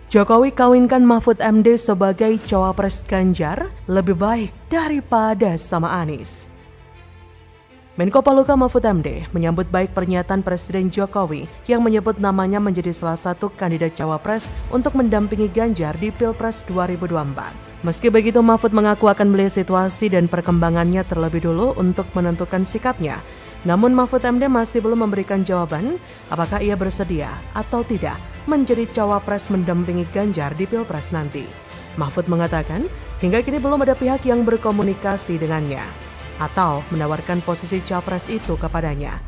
Jokowi kawinkan Mahfud MD sebagai cawapres Ganjar lebih baik daripada sama Anies. Menko Polhukam Mahfud MD menyambut baik pernyataan Presiden Jokowi yang menyebut namanya menjadi salah satu kandidat cawapres untuk mendampingi Ganjar di Pilpres 2024. Meski begitu, Mahfud mengaku akan melihat situasi dan perkembangannya terlebih dulu untuk menentukan sikapnya. Namun Mahfud MD masih belum memberikan jawaban apakah ia bersedia atau tidak menjadi cawapres mendampingi Ganjar di Pilpres nanti. Mahfud mengatakan hingga kini belum ada pihak yang berkomunikasi dengannya atau menawarkan posisi capres itu kepadanya.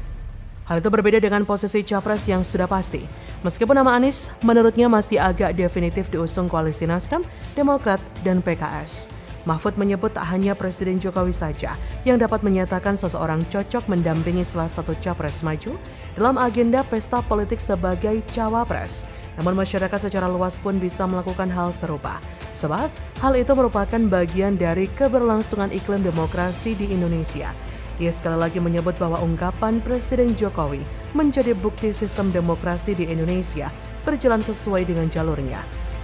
Hal itu berbeda dengan posisi capres yang sudah pasti. Meskipun nama Anies menurutnya masih agak definitif diusung koalisi Nasdem, Demokrat, dan PKS. Mahfud menyebut tak hanya Presiden Jokowi saja yang dapat menyatakan seseorang cocok mendampingi salah satu capres maju dalam agenda pesta politik sebagai cawapres. Namun masyarakat secara luas pun bisa melakukan hal serupa. Sebab hal itu merupakan bagian dari keberlangsungan iklim demokrasi di Indonesia. Ia sekali lagi menyebut bahwa ungkapan Presiden Jokowi menjadi bukti sistem demokrasi di Indonesia berjalan sesuai dengan jalurnya.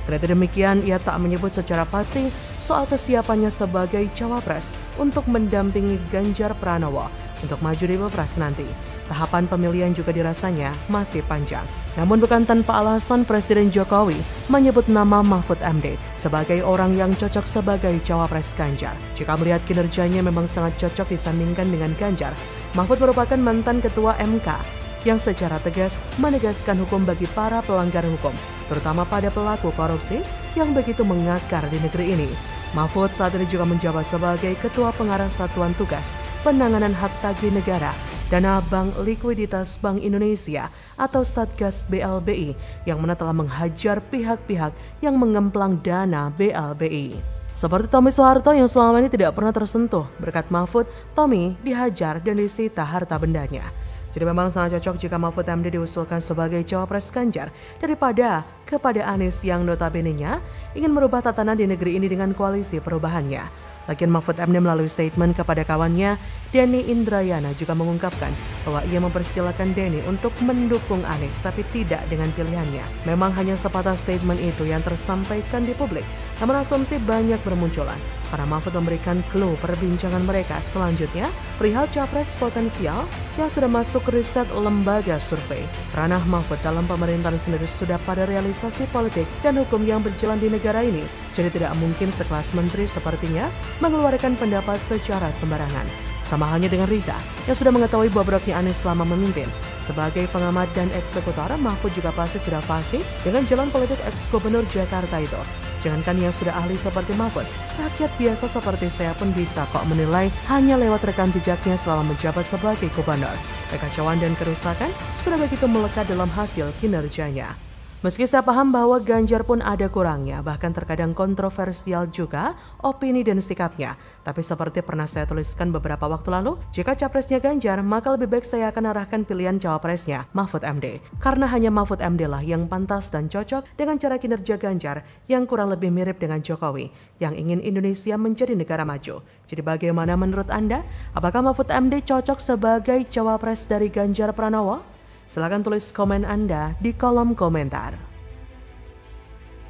Kendati demikian, ia tak menyebut secara pasti soal kesiapannya sebagai cawapres untuk mendampingi Ganjar Pranowo untuk maju di Pilpres nanti. Tahapan pemilihan juga dirasanya masih panjang. Namun bukan tanpa alasan Presiden Jokowi menyebut nama Mahfud MD sebagai orang yang cocok sebagai cawapres Ganjar. Jika melihat kinerjanya memang sangat cocok disandingkan dengan Ganjar, Mahfud merupakan mantan ketua MK yang secara tegas menegaskan hukum bagi para pelanggar hukum, terutama pada pelaku korupsi yang begitu mengakar di negeri ini. Mahfud saat ini juga menjabat sebagai Ketua Pengarah Satuan Tugas Penanganan Hak Tagih Negara Dana Bank Likuiditas Bank Indonesia atau Satgas BLBI yang mana telah menghajar pihak-pihak yang mengemplang dana BLBI. Seperti Tommy Soeharto yang selama ini tidak pernah tersentuh, berkat Mahfud, Tommy dihajar dan disita harta bendanya. Jadi memang sangat cocok jika Mahfud MD diusulkan sebagai cawapres Ganjar daripada kepada Anies yang notabene-nya ingin merubah tatanan di negeri ini dengan koalisi perubahannya. Lagian Mahfud MD melalui statement kepada kawannya, Denny Indrayana juga mengungkapkan bahwa ia mempersilahkan Denny untuk mendukung Anies tapi tidak dengan pilihannya. Memang hanya sepatah statement itu yang tersampaikan di publik. Namun asumsi banyak bermunculan karena Mahfud memberikan clue perbincangan mereka selanjutnya perihal capres potensial yang sudah masuk riset lembaga survei. Ranah Mahfud dalam pemerintahan sendiri sudah pada realisasi politik dan hukum yang berjalan di negara ini. Jadi tidak mungkin sekelas menteri sepertinya mengeluarkan pendapat secara sembarangan. Sama halnya dengan Riza yang sudah mengetahui bobroknya Anies selama memimpin. Sebagai pengamat dan eksekutor, Mahfud juga pasti sudah fasih dengan jalan politik ex-gubernur Jakarta itu. Jangankan yang sudah ahli seperti Mahfud, rakyat biasa seperti saya pun bisa kok menilai hanya lewat rekam jejaknya selama menjabat sebagai gubernur. Kekacauan dan kerusakan sudah begitu melekat dalam hasil kinerjanya. Meski saya paham bahwa Ganjar pun ada kurangnya, bahkan terkadang kontroversial juga opini dan sikapnya. Tapi seperti pernah saya tuliskan beberapa waktu lalu, jika capresnya Ganjar, maka lebih baik saya akan arahkan pilihan cawapresnya Mahfud MD. Karena hanya Mahfud MD lah yang pantas dan cocok dengan cara kinerja Ganjar yang kurang lebih mirip dengan Jokowi, yang ingin Indonesia menjadi negara maju. Jadi bagaimana menurut Anda? Apakah Mahfud MD cocok sebagai cawapres dari Ganjar Pranowo? Silakan tulis komen Anda di kolom komentar.